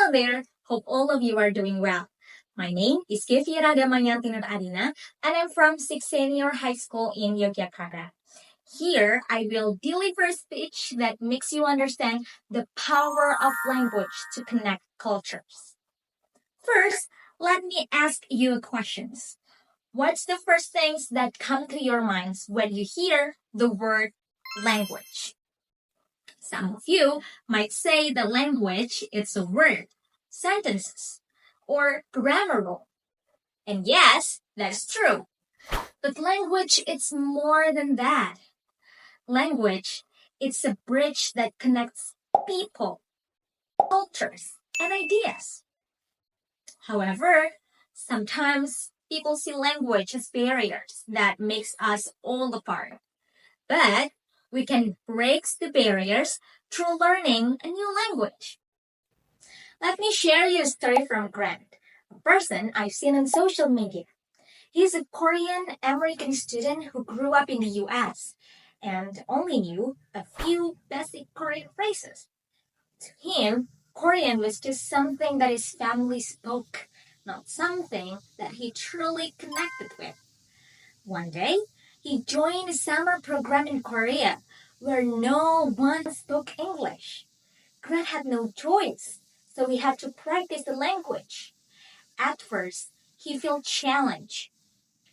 Hello there, hope all of you are doing well. My name is Ghefira Damayanti and Adina, and I'm from 6th Senior High School in Yogyakarta. Here, I will deliver a speech that makes you understand the power of language to connect cultures. First, let me ask you questions. What's the first things that come to your minds when you hear the word language? Some of you might say the language is a word, sentences, or grammar rule. And yes, that's true. But language is more than that. Language, it's a bridge that connects people, cultures, and ideas. However, sometimes people see language as barriers that makes us all apart. But we can break the barriers through learning a new language. Let me share you a story from Grant, a person I've seen on social media. He's a Korean American student who grew up in the US and only knew a few basic Korean phrases. To him, Korean was just something that his family spoke, not something that he truly connected with. One day, he joined a summer program in Korea where no one spoke English. Grant had no choice, so he had to practice the language. At first, he felt challenged,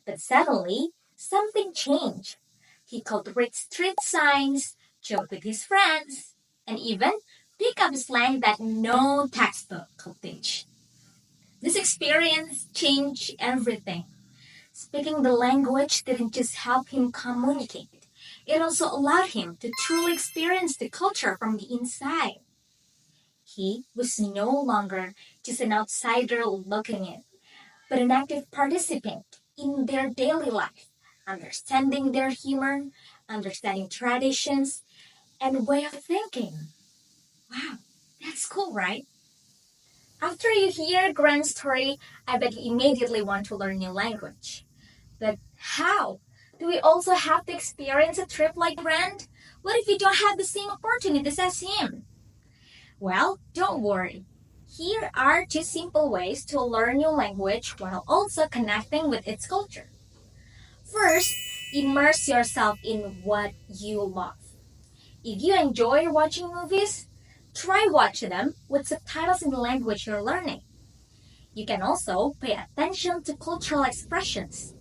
but suddenly, something changed. He could read street signs, joke with his friends, and even pick up slang that no textbook could teach. This experience changed everything. Speaking the language didn't just help him communicate, it also allowed him to truly experience the culture from the inside. He was no longer just an outsider looking in, but an active participant in their daily life, understanding their humor, understanding traditions, and way of thinking. Wow, that's cool, right? After you hear Grant's story, I bet you immediately want to learn new language. But how? Do we also have to experience a trip like Grant? What if you don't have the same opportunities as him? Well, don't worry. Here are two simple ways to learn new language while also connecting with its culture. First, immerse yourself in what you love. If you enjoy watching movies, try watching them with subtitles in the language you're learning. You can also pay attention to cultural expressions,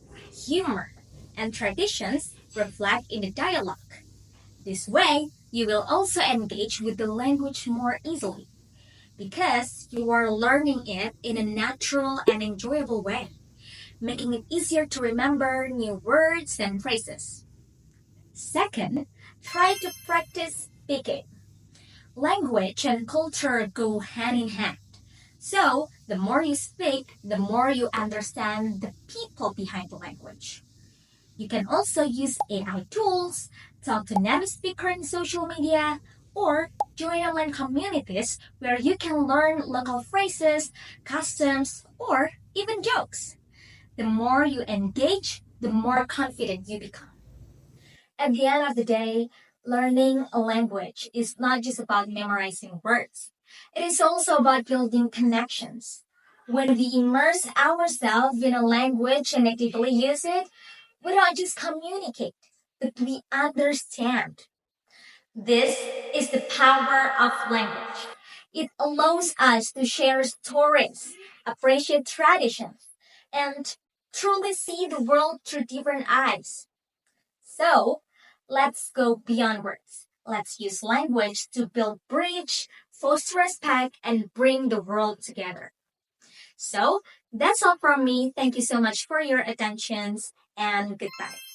humor, and traditions reflect in the dialogue. This way, you will also engage with the language more easily because you are learning it in a natural and enjoyable way, making it easier to remember new words and phrases. Second, try to practice speaking. Language and culture go hand in hand. So, the more you speak, the more you understand the people behind the language. You can also use AI tools, talk to native speakers in social media, or join online communities where you can learn local phrases, customs, or even jokes. The more you engage, the more confident you become. At the end of the day, learning a language is not just about memorizing words. It is also about building connections. When we immerse ourselves in a language and actively use it, we don't just communicate, but we understand. This is the power of language. It allows us to share stories, appreciate traditions, and truly see the world through different eyes. So, let's go beyond words. Let's use language to build bridge, foster respect, and bring the world together. So, that's all from me. Thank you so much for your attentions and goodbye.